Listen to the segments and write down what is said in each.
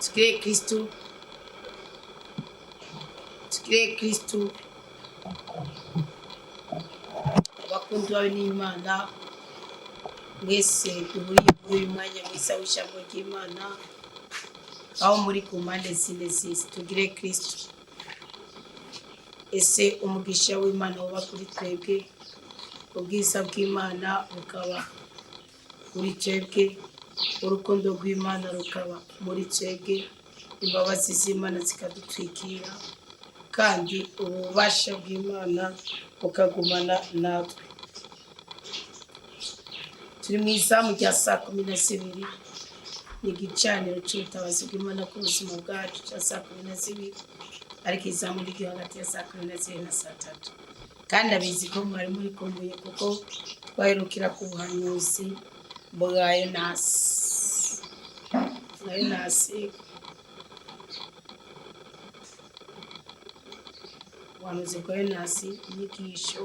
Tukire Kristo, tukire Kristo, abakunzi bawe n'Imana mwese duhuriye muri uyu mwanya mwiza w'ijambo ry'Imana, aho muri ku mpande zine z'isi. Tugire Kristo. Ese umugisha w'Imana uba kuri twebwe, ubwiza bw'Imana bukaba kuri twebwe, urukundo rw'Imana rukaba muri twebwe, imbabazi z'Imana zikadutwikira, kandi ububasha bw'Imana bukagumana natwe. Turi mu izamu rya saa 12, ni igicaniro cy'ubutabazi bw'Imana ku buzima bwacu cya saa 12, ariko izamu riri hagati ya saa 12 na saa 3. Kandi abizi ko mwari muri kumbuye, kuko twaherukira ku buhanuzi bwa Yonasi. Ubuhanuzi bwa Yonasi, inyigisho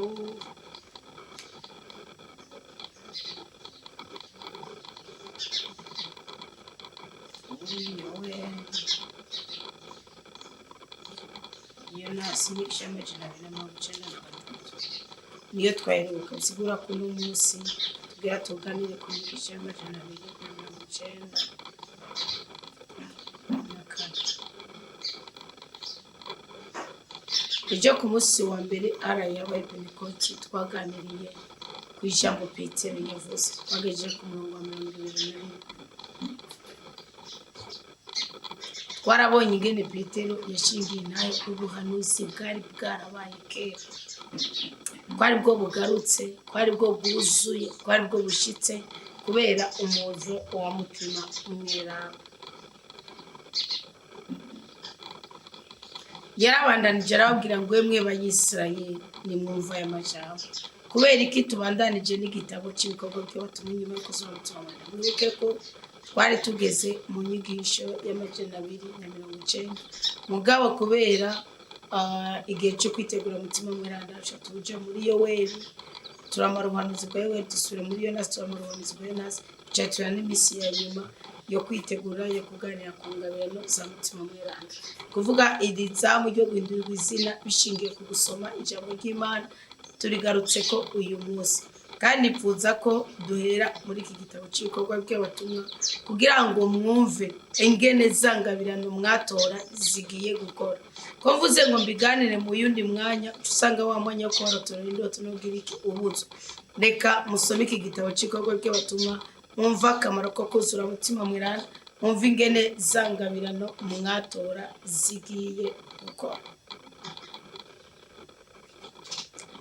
Yonasi inyigisho y'amajana 293 niyo twaheruka. Bisigura ko uno munsi tubwira tuganire ku nyigisho y'amajana 294. Ejo ku munsi wa mbere yabaye Pentekote, twaganiriye ku ijambo Petero yavuze. Twagejeje ku murongo wa 21. Twarabonye ingene Petero yashingiye intahe ku buhanuzi bwari bwarabaye kera, kwari bwo bugarutse, kwari bwo bwuzuye, kwari bwo bushitse kubera umuzo wa mutima umweranda. Yarabandanije arababwira ngo mwe banyisirayeli nimwumva aya majambo. Kubera iki tubandanije n'igitabo cy'ibikorwa by'abatumwa inyuma yo kuzuba mutima w'Imana? Mwibuke ko twari tugeze mu nyigisho y'amajana 290, mugabo kubera igihe cyo kwitegura umutima mweranda tuja muri Yoweli, turamara ubuhanuzi bwa Yoweli, dusubira muri Yonasi, turamara ubuhanuzi bwa Yonasi, tucatura n'imisi ya nyuma yo kwitegura yo kuganira ku ngabirano za mutima mweranda. Kuvuga iri zamu ryo guhindurirwa izina bishingiye ku gusoma ijambo ry'Imana, turigarutse ko uyu munsi, kandi ipfuza ko duhera muri iki gitabo cy'ibikorwa by'abatumwa kugira ngo mwumve ingene zangabirano mwatora zigiye gukora. Ko mvuze ngo mbiganire mu yundi mwanya, usanga wa mwanya wo kubarotora indoto n'ubwira iki ubuzo. Reka musome iki gitabo cy'ibikorwa by'abatumwa, mwumva akamaro ko kuzura umutima mweranda, mwumva ingene zangabirano mwatora zigiye gukora.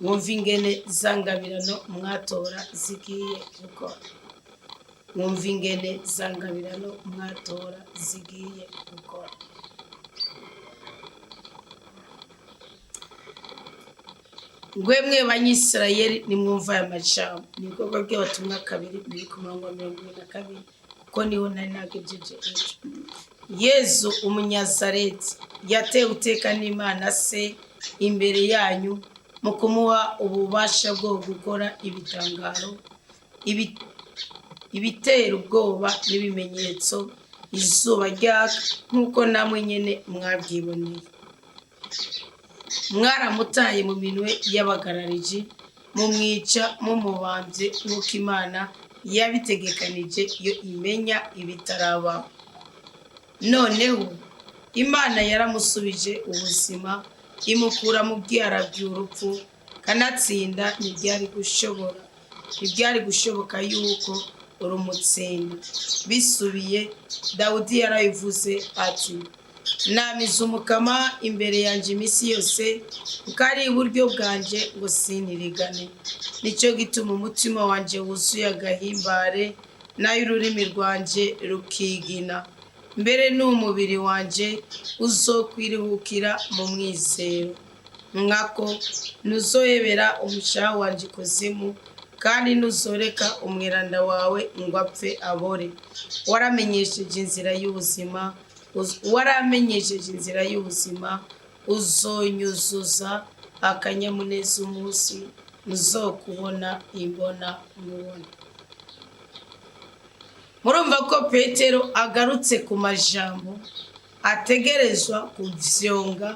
Mwumva ingene zangabirano mwatora zigiye gukora. Mwumva ingene zangabirano mwatora zigiye gukora. Mwe banyisirayeli nimwumva aya majambo. Ni ibikorwa by'abatumwa 2 biri ku murongo wa 22, ko niho nari nagejeje ejo. Yesu umunyazareti yatewe iteka n'Imana se imbere yanyu mu kumuha ububasha bwo gukora ibitangaro, ibitera ubwoba n'ibimenyetso, izuba ryaka nk'uko namwe nyene mwabyiboneye. Mwaramutaye mu minwe y'abagarariji, mumwica mumubambye nk'uko Imana yabitegekanije iyo imenya ibitarabaho. Noneho Imana yaramusubije ubuzima, imukura mu bwihara by'urupfu, kanatsinda ntibyari gushoboka yuko urumutsinda. Bisubiye, Dawudi yarabivuze ati, namize umukama imbere yanjye iminsi yose, kuko ari iburyo bwanje ngo sinirigane. Nicyo gituma umutima wanje wuzuye agahimbare, nayo ururimi rwanje rukigina. Mbere n'umubiri wanje uzokwiruhukira mu mwizero. Nkako ntuzohebera umushaha wanje ikuzimu, kandi ntuzoreka umweranda wawe ngo apfe abore. Waramenyesheje inzira y'ubuzima, uzonyuzuza akanyamuneza umunsi ntuzokubona imbona nkubone. murumva ko Petero agarutse ku majambo ategerezwa kuvyonga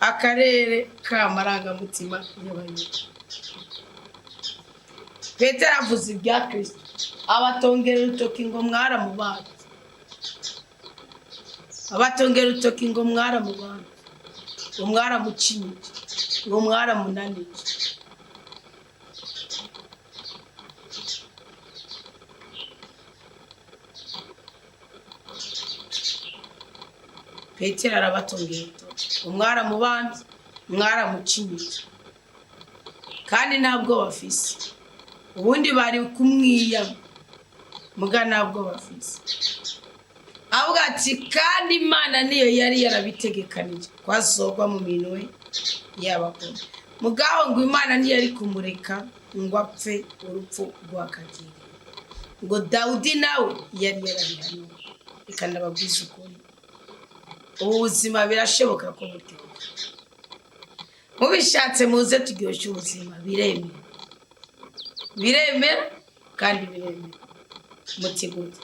akarere k'amarangamutima y'abayuda. Petero avuze ibya Kristo abatongera urutoki ngo mwaramubanze, abatongera urutoki ngo mwaramubanze, ngo mwaramucinyije, ngo mwaramunanije. Petero arabatongera urutoki ngo mwaramubanze, mwaramucinyije, kandi ntabwo bafise. Ubundi bari kumwiyama muga ntabwo bafise. Avuga ati kandi Imana niyo yari yarabitegekanije kwazogwa mu minwe y'abakuru. Mugaho ngo Imana niyo yari kumureka ngo apfe urupfu rw'akagiri. Ngo Dawudi nawe yari yarabihanuye. Reka ndababwiza ukuri, ubuzima birashoboka ko buryoha. Mubishatse muze turyoshye ubuzima, biremera. Biremera kandi biremera. Mutigute.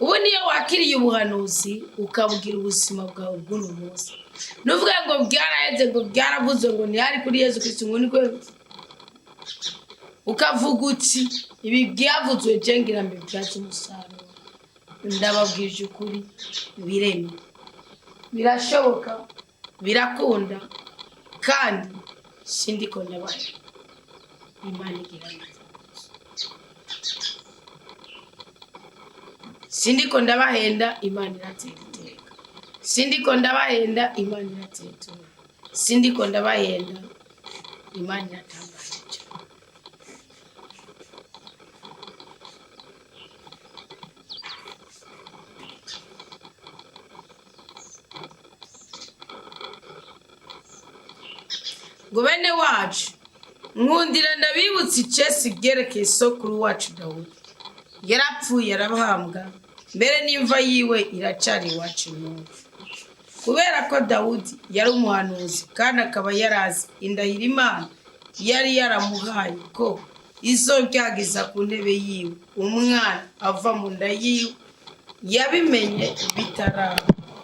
Ubu niyo wakiriye ubuhanuzi ukabugira ubuzima bwawe bw'uno munsi. Nuvuga ngo byaraheze, ngo byaravuze ngo ni hari kuri Yesu Kristo ngo niko ukavuga uti ibi byavuzwe cengira mbe byacu umusaruro. Ndababwije ukuri, biremera. Birashoboka, birakunda, kandi sindiko ndabaye. Imana igira neza. Sindiko ndabahenda, Imana irateka. Sindiko ndabahenda, Imana irateka. Sindiko ndabahenda, Imana iratangaje. Ngo bene wacu nkundira ndabibutse icesi byerekeye sokuru wacu Dawudi. Yarapfuye arabahambwa, mbere n'imva yiwe iracari iwacu n'ubu. Kubera ko Dawudi yari umuhanuzi kandi akaba yarazi indahiro Imana yari yaramuhaye ko izobyagiza ku ntebe yiwe umwana ava mu nda yiwe, yabimenye bitaraba.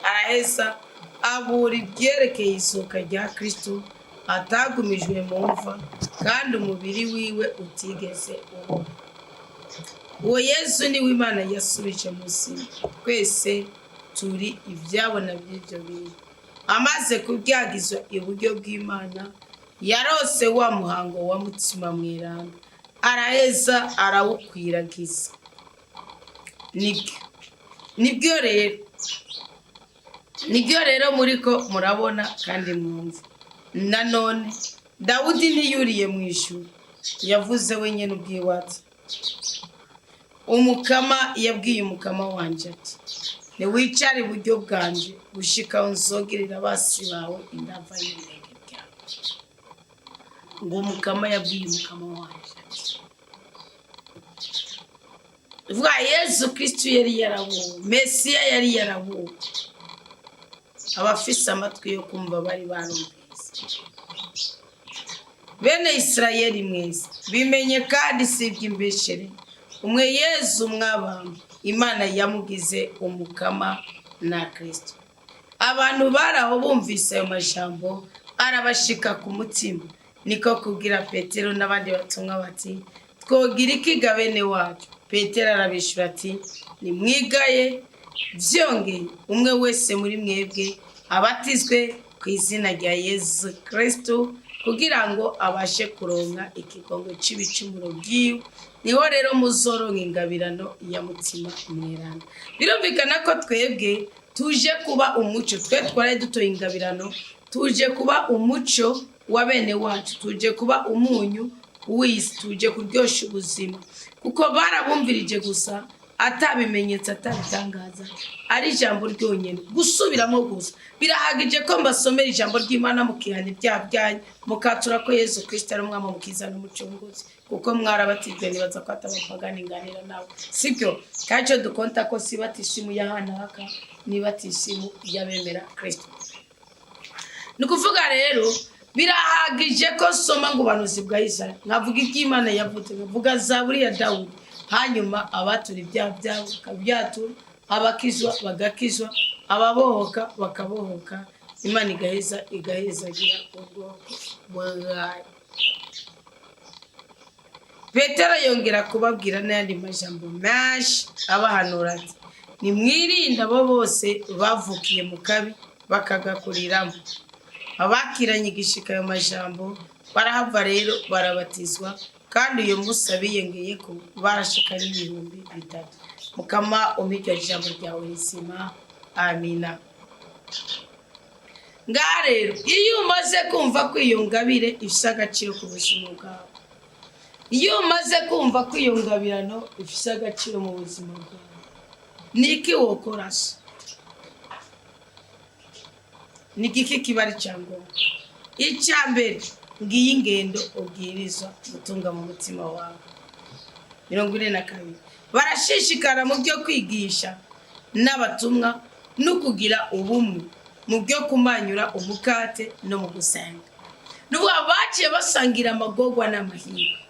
Araheza abura ibyerekeye isohoka rya Kristo atagumijwe mu mva, kandi umubiri wiwe utigeze ubona. Uwo Yesu niwe Imana yasubije muzima. Twese turi ibyabona by'ibyo bintu. Amaze kubyagizwa iburyo bw'Imana, yarose wa muhango wa mutima mweranda, araheza arawukwiragiza. Nibyo rero muriko murabona kandi mwumva. Nanone Dawudi ntiyuriye mu ijuru, yavuze wenyine ubwiwati. Umukama yabwiye umukama wanje ati niwicare iburyo bwanje gushika unzogirira abasi bawe indava y'ibirenge byawe. Ngo umukama yabwiye umukama wanje ati vuga Yesu Kristo yari yarabuwe, Mesiya yari yarabuwe. Abafise amatwi yo kumva bari barumvise. Bene Israeli mwese bimenye kandi sibye imbeshere, umwe Yesu mwabambwe Imana yamugize umukama na Kristo. Abantu baraho bumvise ayo majambo arabashika ku mutima, niko kugira Petero n'abandi batumwa bati twogira ikiga bene wacu. Petero arabishura ati nimwigaye vyongeye umwe wese muri mwebwe abatizwe ku izina rya Yesu Kristo kugira ngo abashe kuronka ikigongo c'ibicumuro byiwe, niho rero muzoronka ingabirano ya mutima mweranda. Birumvikana ko twebwe tuje kuba umuco, twe twari dutoye ingabirano, tuje kuba umuco wa bene wacu, tuje kuba umunyu w'isi, tuje kuryosha ubuzima, kuko barabumvirije gusa atabimenyetso atabitangaza, ari ijambo ryonyene gusubiramo gusa. Birahagije ko mbasomera ijambo ry'Imana mukihana ibyaha byanyu, mukatura ko Yesu Kristo ari umwami mukiza n'umucunguzi, kuko mwarabatijwe nibaza ko atabapagani nganira nawe, sibyo? Kandi cyo dukonta ko sibatisimu yahanaka nibatisimu yabemera Kristo. Nukuvuga rero birahagije ko soma ngo banuzi bwa Isaya, nkavuga iby'Imana yavuze, nkavuga Zaburi ya Dawudi, hanyuma abatura ibyaha byabo bakabyatura, abakizwa bagakizwa, ababohoka bakabohoka, Imana igahezagira ubwoko bwayo. Petero yongera kubabwira n'ayandi majambo menshi abahanura ati, nimwirinde abo bose bavukiye mu kabi bakagakuriramo. Abakiranye igishika ayo majambo barahava rero barabatizwa, kandi uyu munsi abiyongeye ko barashika n'ibihumbi 3. Mukama umpa ijambo ryawe rizima. Amina. Ngaha rero iyo umaze kumva ko iyo ngabire ifise agaciro ku buzima bwawe, iyo umaze kumva ko iyo ngabirano ifise agaciro mu buzima bwawe, niki wokora se? Niki kibari cyangombwa? Icya mbere, ngiye ingendo ubwirizwa gutunga mu mutima wawe. 42. Barashishikara mu byo kwigisha n'abatumwa no kugira ubumwe mu byo kumanyura umukate no mu gusenga. Nubu abaciye basangira amagogwa n'amahirwe,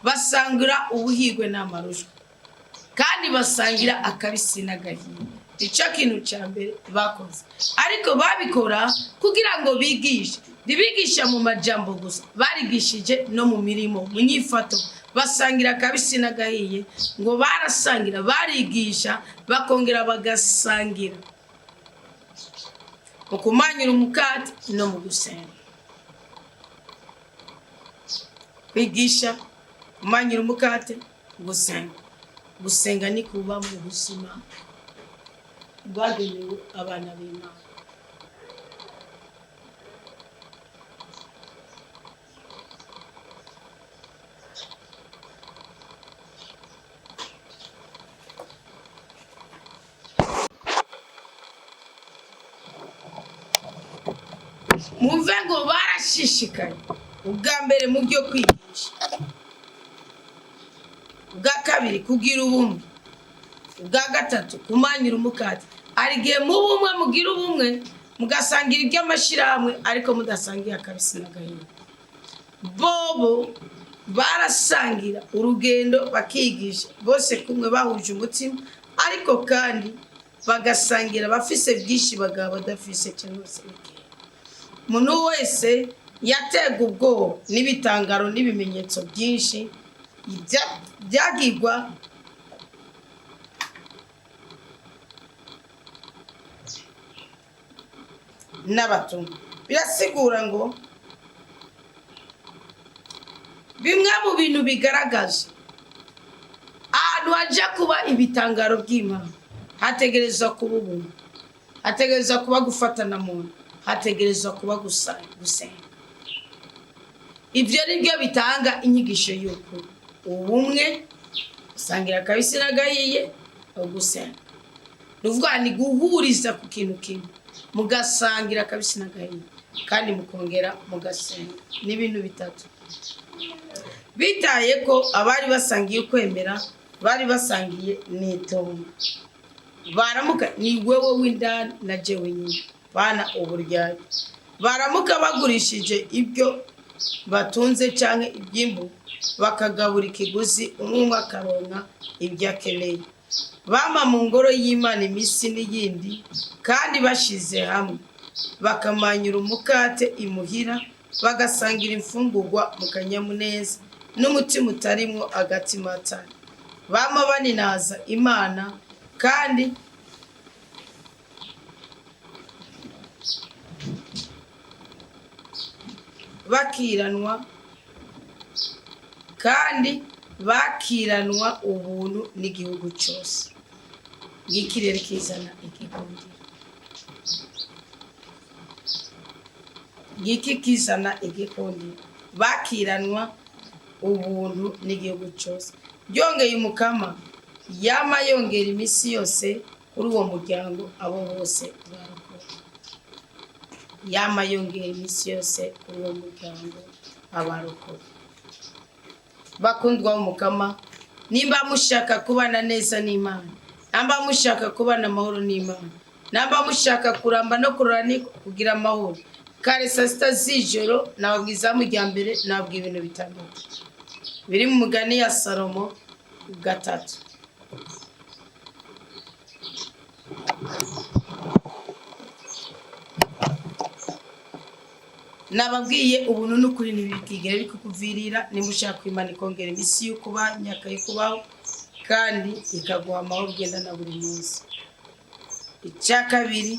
basangira ubuhigwe n'amarushwa, kandi basangira akabisi n'agahiye. Icyo kintu cya mbere bakoze, ariko babikora kugira ngo bigishe. Ntibigisha mu majambo gusa, barigishije no mu mirimo, mu nyifato. Basangira akabisi n'agahiye, ngo barasangira, barigisha, bakongera bagasangira mu kumanyura umukate no mu gusenga. Kwigisha, kumanyura umukate, gusenga. Gusenga ni kuba mu buzima bwagenewe abana b'Imana. Muve ngo barashishikaye ubwa mbere mu byo kwigisha, ubwa kabiri kugira ubumwe, ubwa gatatu kumanyura umukate. Ari gihe mu bumwe mugira ubumwe, mugasangira iby'amashirahamwe, ariko mudasangiye akabisi n'agahiye. Bobo barasangira urugendo bakigisha bose kumwe bahuje umutima, ariko kandi bagasangira bafise byinshi bagaba badafise cyangwa se bike. Umuntu wese yatega ubwoba n'ibitangaro n'ibimenyetso byinshi byagirwa n'abatumwa. Birasigura ngo bimwe mu bintu bigaragaje ahantu hajya kuba ibitangaro by'Imana, hategerezwa kuba ubumwe, hategerezwa kuba gufatana mu nda, hategerezwa kuba gusenga. Ibyo ni byo bitanga inyigisho y'ukuri: ubumwe, gusangira akabisi n'agahiye, no gusenga. Nuvuga ni guhuriza ku kintu kimwe, mugasangira akabisi n'agahiye, kandi mukongera mugasenga. N'ibintu bitatu bitaye ko abari basangiye kwemera, bari basangiye n'itongo. Baramuka ni wewe w'indani na jewe nyine bana uburyari. Baramuka bagurishije ibyo batunze cyangwa ibyimbu, bakagabura ikiguzi, umwe akaronka ibyo akeneye. Bama mu ngoro y'Imana iminsi n'iyindi, kandi bashize hamwe bakamanyura umukate imuhira, bagasangira imfungurwa mu kanyamuneza n'umutima utarimwo agatimatana. Bama baninaza Imana, kandi bakiranwa ubuntu n'igihugu cyose. Ngiki rero kizana igikundiro, ngiki kizana igikundiro. Bakiranwa ubuntu n'igihugu cyose. Byongeye umukama yama yongera iminsi yose kuri uwo muryango, abo bose barakora. Yama yongera iminsi yose kuri uwo muryango, abarokora. Bakundwa umukama, nimba mushaka kubana neza n'Imana, namba mushaka kubana amahoro n'Imana, namba mushaka kuramba no kurani kugira amahoro, kare saa sita z'ijoro nababwiza mu rya mbere, nababwiye ibintu bitandatu biri mu mugani ya Salomo gatatu. Nababwiye ubuntu n'ukuri ntibikigere bikukuvirira nimba ushaka Imana ikongera imisi yo kuba imyaka yo kubaho kandi ikaguha amahoro ugenda na buri munsi. Icya kabiri,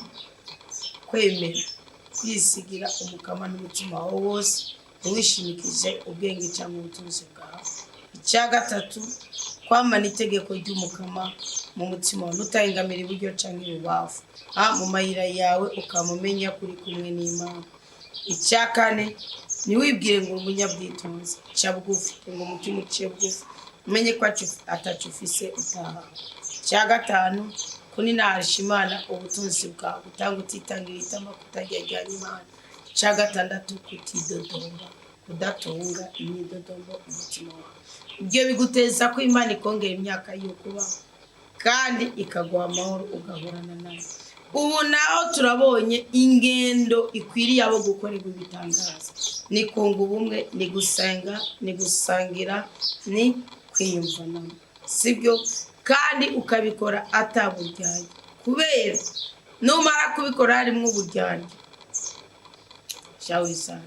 kwemera kwisigira umukama n'umutima wawe wose ntiwishimikije ubwenge cyangwa ubutunzi bwawe. Icya gatatu, kwamana itegeko ry'umukama mu mutima wawe ntutahengamire iburyo cyangwa ibubafu, mu mayira yawe ukamumenya kuri kumwe n'Imana. Icya kane, ntiwibwire ngo umunyabwitonzi, ca bugufi ngo umutima uciye bugufi umenye ko atacu ufise utaha. Icya gatanu, kuninaharisha Imana ubutunzi bwawe, gutanga utitangira itama, kutagereranya Imana. Icya gatandatu, kutidodomba, kudatunga imyidodombo umutima wawe. Ibyo biguteza ko Imana ikongera imyaka yo kubaho kandi ikaguha amahoro ugahorana nayo. Ubu naho turabonye ingendo ikwiriye abo gukorerwa ibitangaza, ni kunga ubumwe, ni gusenga, ni gusangira, ni kwiyumvanamo, sibyo? Kandi ukabikora ataburyarya, kubera numara kubikora harimo uburyarya shawisana.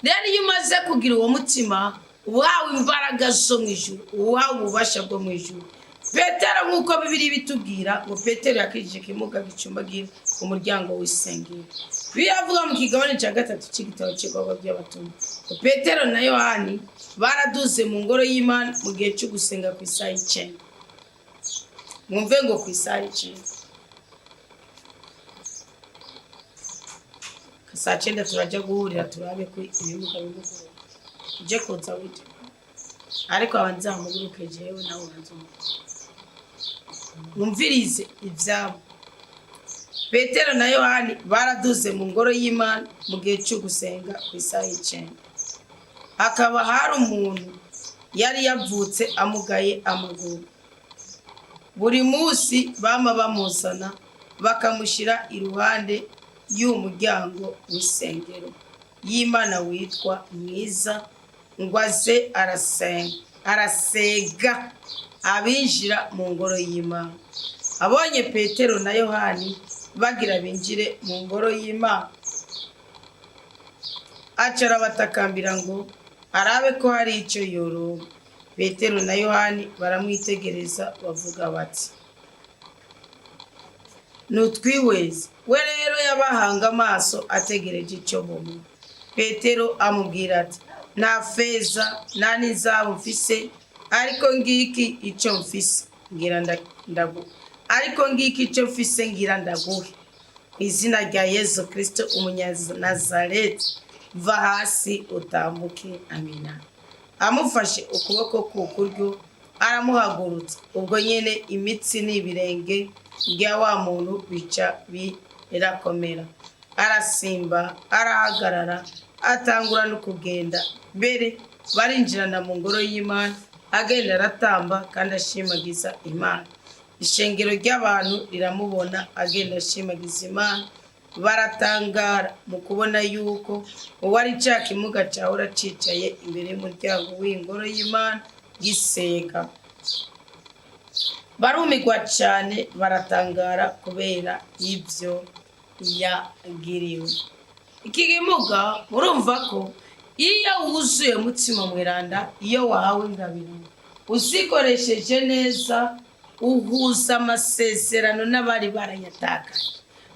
Rero iyo umaze kugira uwo mutima wawe imbaraga zo mu ijuru, wawe ububasha bwo mu ijuru. Petero nk'uko Bibiliya bitubwira ngo Petero yakijije kimuga gicumbagira ku muryango w'isengero. Biravuga mu kigabane cya gatatu cy'igitabo cy'Ibikorwa by'Abatumwa, Petero na Yohani baraduze mu ngoro y'Imana mu gihe cyo gusenga ku isaha y'icenda. Mwumve ngo ku isaha y'icenda, saa cyenda turajya guhurira turabe ko ibimuga bimugora uje kuza wite, ariko abanzamuguruke jewe nawe ubanzumuka mwumvirize ibyabo. Petero na Yohani baraduze mu ngoro y'Imana mu gihe cyo gusenga ku isaha y'icenda. Hakaba hari umuntu yari yavutse amugaye amaguru. Buri munsi bama bamuzana bakamushyira iruhande y'umuryango w'isengero y'Imana witwa Mwiza, ngo aze arasega abinjira mu ngoro y'Imana. Abonye Petero na Yohani bagira binjire mu ngoro y'Imana, acara batakambira ngo arabe ko hari icyo yoronka. Petero na Yohani baramwitegereza bavuga bati, nutwihweze. We rero yabahanga amaso ategereje icyo bomuha. Petero amubwira ati, nta feza nta n'izahabu mfise, ariko ngiki icyo mfise ngira ndaguhe. Ku izina rya Yesu Kristo Umunyanazareti, va hasi utambuke. Amina. Amufashe ukuboko k'ukuryo aramuhagurutsa. Ubwo nyene imitsi n'ibirenge bya wa muntu bica birakomera, arasimba, arahagarara, atangura no kugenda. Mbere barinjirana mu ngoro y'Imana, agenda aratamba kandi ashimagiza Imana. Ishengero ry'abantu riramubona agenda ashimagiza Imana. Baratangara mu kubona yuko uwari cya kimuga cyahora cicaye imbere y'umuryango w'ingoro y'Imana giseka. Barumigwa cyane, baratangara kubera ibyo yagiriwe. Iki kimuga murumva ko iyo wuzuye umutima mweranda, iyo wahawe ingabire uzikoresheje neza, uhuza amasezerano n'abari barayatakaye,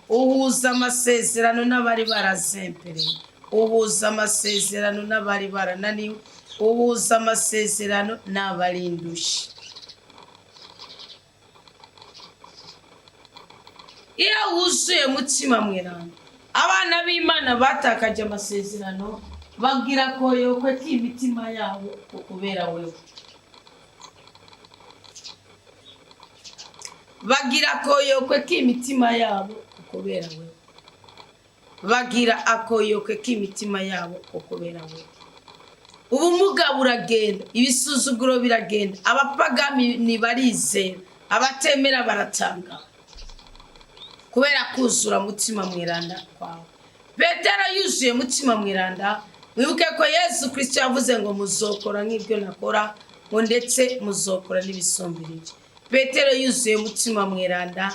uhuza amasezerano n'abari barazempereye, uhuza amasezerano n'abari barananiwe, uhuza amasezerano n'abari indushyi. Iyo wuzuye umutima mweranda, abana b'Imana batakaje amasezerano bagira koyokwe k'imitima yabo kubera wewe. Bagira akoyokwe k'imitima yabo kubera wewe. Bagira akoyokwe k'imitima yabo kubera wewe. Ubumuga buragenda, ibisuzuguro biragenda, abapagami nibarizera, abatemera baratanga kubera kuzura mutima mweranda kwawe. Petero yuzuye mutima mweranda, wibuke ko Yesu Kristo yavuze ngo muzokora nk'ibyo nakora, ngo ndetse muzokora n'ibisumbirije. Petero yuzuye umutima mweranda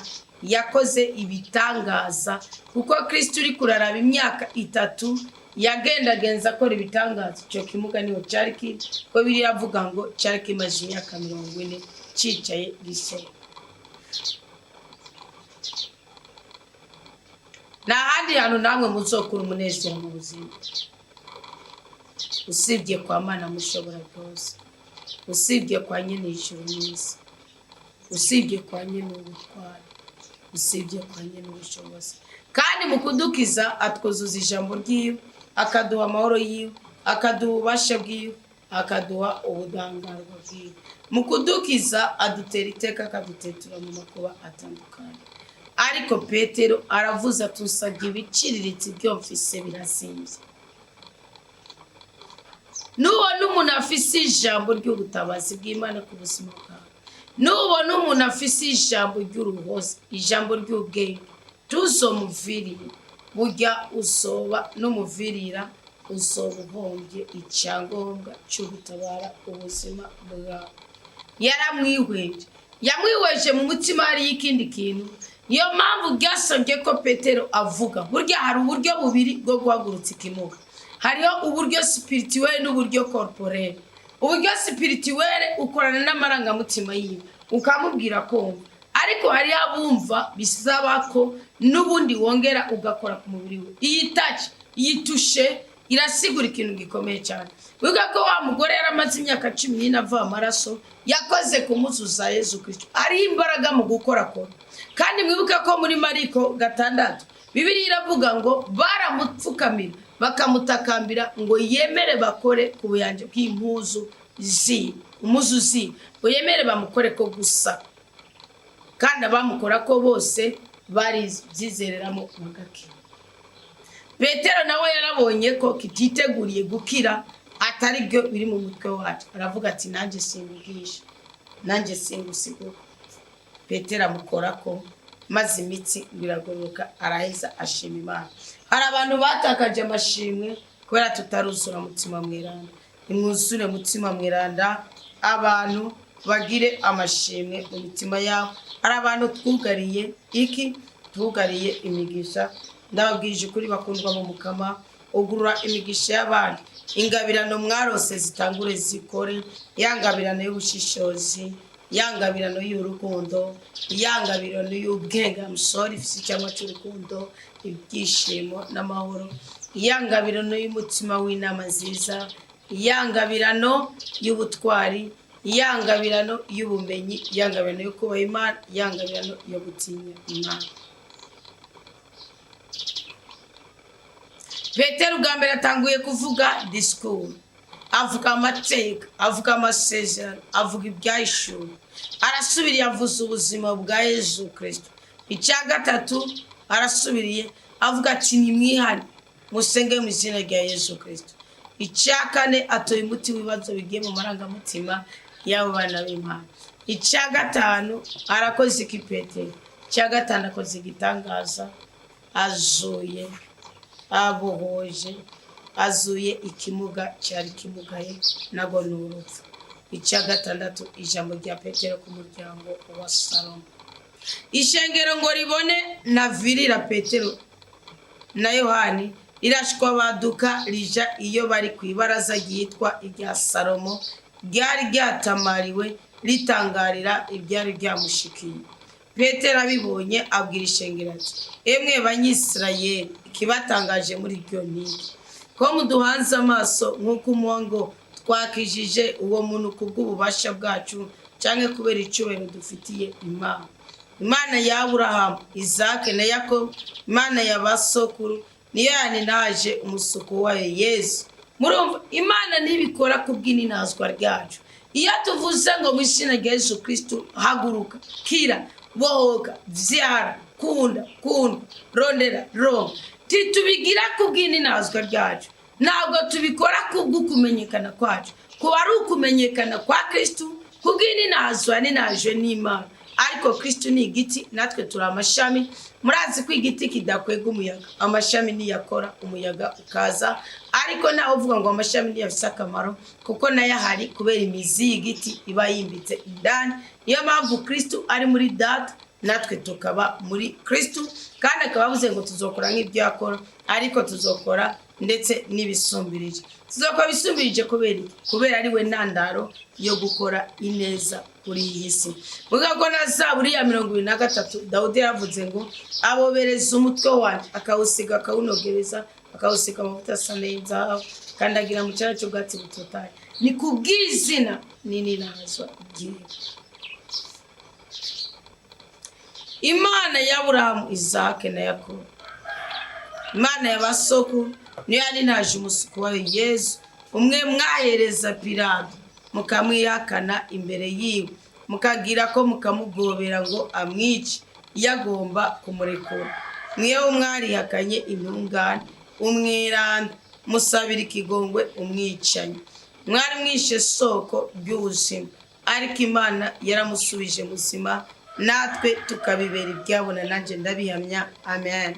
yakoze ibitangaza, kuko Kristo uri kuraraba imyaka 3 yagendagenza akora ibitangaza. Icyo kimuga niho cyari kiri, ko biravuga ngo cyari kimaze imyaka 40 cicaye gisenga. Nta handi hantu namwe muzokura umunezero mu buzima usibye kwa Mana mushobora byose, usibye kwa nyene ijuru n'isi, usibye kwa nyene ubutwari, usibye kwa nyene ubushobozi. Kandi mu kudukiza atwuzuza ijambo ry'iwe, akaduha amahoro yiwe, akaduha ububasha bwiwe, akaduha ubudangarwa bwiwe. Mu kudukiza adutera iteka, akadutetura mu makuba atandukanye. Ariko Petero aravuza tusabye ibiciriritse byo mfise birasinze. Nubona umuntu afise ijambo ry'ubutabazi bw'Imana ku buzima bwawe, nubona umuntu afise ijambo ry'uruhoza, ijambo ry'ubwenge, tuzomuvirire. Burya usoba n'umuvirira usoba uhombye icyangombwa cyo gutabara ubuzima bwawe. Yaramwihweje, yamwihweje mu mutima hari ikindi kintu. Niyo mpamvu byasabye ko Petero avuga. Burya hari uburyo bubiri bwo guhagurutsa ikimuga. Hariho uburyo spirituel n'uburyo corporel. Uburyo spirituel ukorana n'amarangamutima yiwe ukamubwira ko, ariko hari abumva bisaba ko n'ubundi wongera ugakora ku mubiri we. Iyi touch, iyi tushe irasigura ikintu gikomeye cyane. Wiga ko wa mugore yaramaze imyaka 14 ava amaraso yakoze kumuzuza Yesu Kristo. Ari imbaraga mu gukora ko. Kandi mwibuke ko muri Mariko 6 Bibiliya iravuga ngo baramupfukamira bakamutakambira ngo yemere bakore ku buyanje bw'impuzu umuzuzi, ngo yemere bamukore ko gusa. Kandi abamukora ko bose bari byizereramo bagaki. Petero nawe yarabonye ko kititeguriye gukira atari byo biri mu mutwe wacu. Aravuga ati nanjye simbugisha, nanjye singusigura. Petero amukora ko maze imitsi biragoroka, araheza ashima Imana. Hari abantu batakaje amashimwe kubera tutaruzura mutima mweranda. Nimwuzure mutima mweranda, abantu bagire amashimwe mu mitima yabo. Hari abantu twugariye iki, twugariye imigisha. Ndababwije kuri bakundwa mu Mukama, ugurura imigisha y'abandi. Ingabirano mwarose zitangure zikore, yangabirano y'ubushishozi, yangabirano y'urukundo, yangabirano y'ubwenge, amusori fisi cyangwa cy'urukundo, ibyishimo n'amahoro, yangabirano y'umutima w'inama nziza, yangabirano y'ubutwari, yangabirano y'ubumenyi, yangabirano yo kubaha Imana, yangabirano yo gutinya Imana. Petero bwa mbere atanguye kuvuga discours, avuga amateka, avuga amasezerano, avuga ibyahishuri. Arasubiriye avuza ubuzima bwa Yesu Kristo. Icya gatatu arasubiriye avuga ati nimwihane musenge mu izina rya Yesu Kristo. Icya kane atoye umuti w'ibibazo bigiye mu marangamutima y'abo bana b'Imana. Icya gatanu arakoze iki Petero. Icya gatanu akoze igitangaza, azuye, abohoje, azuye ikimuga cyari kimugaye nago n'urupfu. Icya gatandatu ijambo rya Petero ku muryango wa Salomo. Ishengero ngo ribone na virira Petero na Yohani irashwa baduka rija iyo bari ku ibaraza ryitwa irya Salomo, ryari ryatamariwe ritangarira ibyari byamushikiye. Petero abibonye abwira ishengero ati, emwe banyisirayeli, ikibatangaje muri ryo niki ko muduhanze amaso nk'uko umongo twakijije uwo muntu kubw'ububasha bwacu cyangwa kubera icyubahiro dufitiye Imana. Imana ya Aburahamu, Isaac na Yakobo, Imana ya basokuru, niyo yaninaje umusuko wayo Yesu. Murumva Imana ntibikora kubw'ininazwa ryacu. Iyo tuvuze ngo mu izina rya Yesu Kristo haguruka, kira, bohoka, vyara, kunda, rondera, ronka, titubigira kubw'ininazwa ryacu. Ntabwo tubikora kubw'ukumenyekana kwacu. Kuba ari ukumenyekana kwa Kristo, kubw'ininazwa ninajwe n'Imana. ariko Kristo ni igiti natwe turi amashami. Murazi ko igiti kidakwega umuyaga, amashami niyakora umuyaga ukaza, ariko nawe uvuga ngo amashami ntiyafise akamaro kuko nayo ahari kubera imizi y'igiti iba yimbitse indani. Niyo mpamvu Kristo ari muri Data natwe tukaba muri Kristo, kandi akaba avuze ngo tuzokora nk'ibyo yakora, ariko tuzokora ndetse n'ibisumbirije. Tuzokora bisumbirije kubera ari we ntandaro yo gukora ineza kuri iyi si. Vuga ko na Zaburi ya 23 Dawudi yavuze ngo abobereza umutwe wanjye akawusiga akawunogereza akawusiga amavuta asa neza kandi agira mu cyara cy'ubwatsi butotaye, ni kubw'izina nini nazwa igihe. Imana ya Aburahamu, Isaac na Yakobo, Imana y'abasoko niyo yari naje umusuku wa Yesu, umwe mwahereza Pilato mukamwihakana imbere yiwe, mukagira ko mukamugobera ngo amwice yagomba kumurekura. Mwewe mwarihakanye intungane, umwiranda, musabira ikigongwe umwicanyi. Mwari mwishe soko ry'ubuzima, ariko Imana yaramusubije muzima, natwe tukabibera ibyabona. Nanjye ndabihamya. Amen.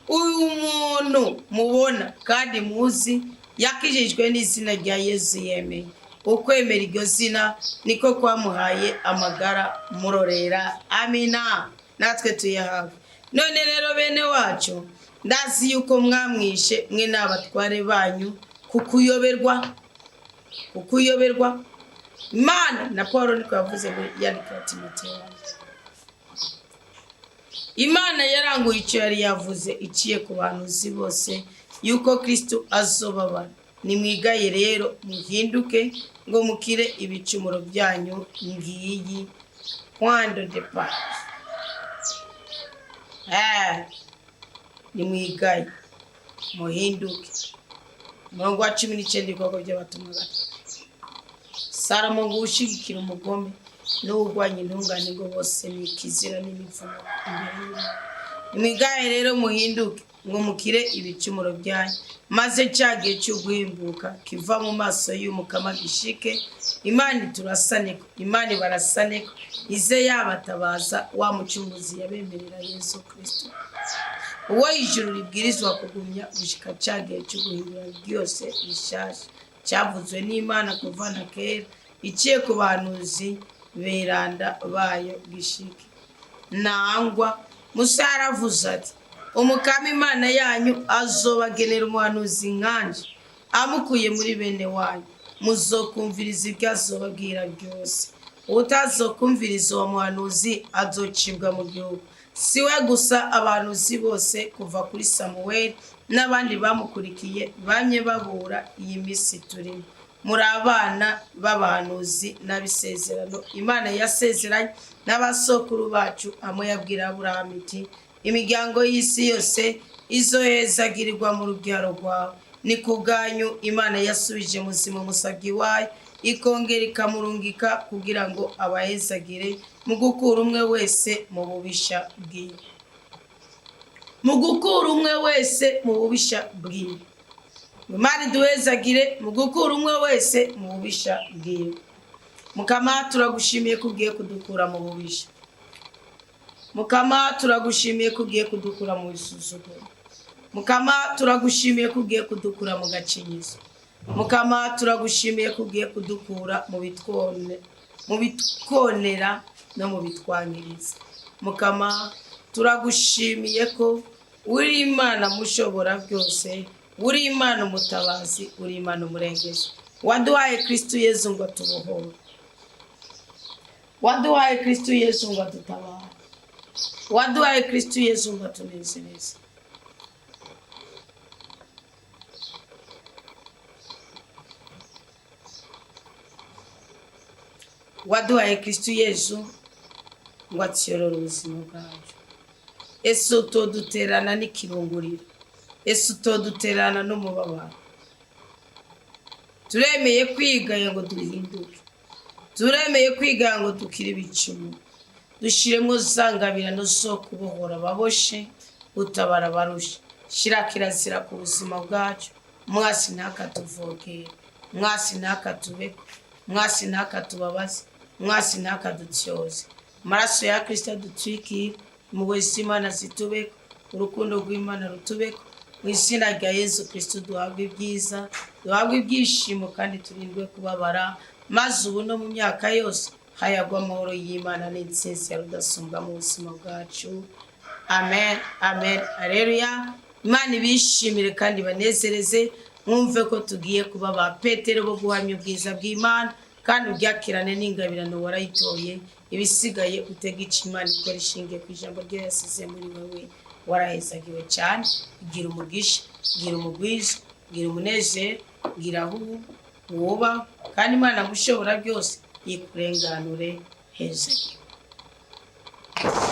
Uyu muntu mubona kandi muzi yakijijwe n'izina rya Yesu, yemeye ukwemera iryo zina niko kwamuhaye amagara murorera. Amina. Natwe tuyahawe. None rero bene wacu, ndazi yuko mwamwishe mwe n'abatware banyu kukuyoberwa Imana, na Paulo niko yavuze muri yandikira Timoteyo, Imana yaranguye icyo yari yavuze iciye ku bahanuzi bose yuko Kristo azobabara. Nimwigaye rero muhinduke ngo mukire ibicumuro byanyu. Ngiyi point de départ. Nimwigaye muhinduke. Umurongo wa 19 Ibikorwa by'Abatumwa gatatu. Salomo ngo ushigikira umugome n'urwanya intungane ngo bose ni ikizira n'imivumo imbere y'Imana. Nimwigaye rero muhinduke ngo mukire ibicumuro byanyu, maze cyagiye cyo guhimbuka kiva mu maso y'umukama gishike. Imana turasaneko, Imana barasaneko, ize yabatabaza wa mucunguzi yabemerera Yesu Kristo, uwo ijuru ribwirizwa kugumya gushika cyagiye cyo guhindura byose bishaje, cyavuzwe n'Imana kuva na kera iciye ku bahanuzi beranda bayo gishike. Nangwa Musa yaravuze ati, umukama Imana yanyu azobagenera umuhanuzi nkanje amukuye muri bene wanyu, muzokumviriza ibyo azobabwira byose. Utazokumviriza uwo muhanuzi azocibwa mu gihugu. Siwe gusa, abahanuzi bose kuva kuri Samuel n'abandi bamukurikiye bamye babura iyi misi turimo. Muri abana b'abahanuzi n'abisezerano Imana yasezeranye n'abasokuru bacu, amwe yabwira Aburahamu iti, imiryango y'isi yose izohezagirirwa mu rubyaro rwawe. Ni kubwanyu Imana yasubije muzima umusabyi wayo, ikongera ikamurungika kugira ngo abahezagire mu gukura umwe wese mu bubisha bwiwe. Imana iduhezagire mu gukura umwe wese mu bubisha bwiwe. Mukama turagushimiye kugiye kudukura mu bubisha. Mukama turagushimiye kugiye kudukura mu bisuzuguro. Mukama turagushimiye kugiye kudukura mu gacinyizo. Mukama turagushimiye kugiye kudukura mu bitwonera no mu bitwangiriza. Mukama turagushimiye ko uri Imana mushobora byose, uri Imana umutabazi, uri Imana umurengezi. Waduhaye Kristo Yesu ngo tubohore, waduhaye Kristo Yesu ngo dutabare, waduhaye Kristo Yesu ngo tunezereze. Waduhaye Kristo Yesu ngo atyorore ubuzima bwacu. Yesu utoduterana n'ikirunguriro, Yesu utoduterana n'umubabaro. Turemeye kwigaya ngo duhinduke, turemeye kwigaya ngo dukire ibicumu, dushiremo zangabirano zo kubohora ababoshe, utabara abarushe. Shira kirazira ku buzima bwacu, mwasi ntakatuvogere, mwasi ntakatubeko, mwasi ntakatubabaze, mwasi ntakadutyoze. amaraso ya Kristo dutwikire, impuhwe z'Imana zitubeko, urukundo rw'Imana rutubeko, mu izina rya Yesu Kristo duhabwe ibyiza, duhabwe ibyishimo kandi turindwe kubabara, maze ubu no mu myaka yose hayagwa amahoro y'Imana n'intsinzi ya rudasumbwa mu buzima bwacu. Amen, amen, haleluya. Imana ibishimire kandi banezereze, mwumve ko tugiye kuba ba Petero bo guhamya ubwiza bw'Imana, kandi uryakirane n'ingabirano warayitoye, ibisigaye utega ico Imana ikora ishingiye ku ijambo ryo yasize muri wewe. Warahezagiwe cyane, gira umugisha, gira umugwiza, gira umunezero, gira aho woba, kandi Imana mushobora byose yikurenganure. Hezagiwe.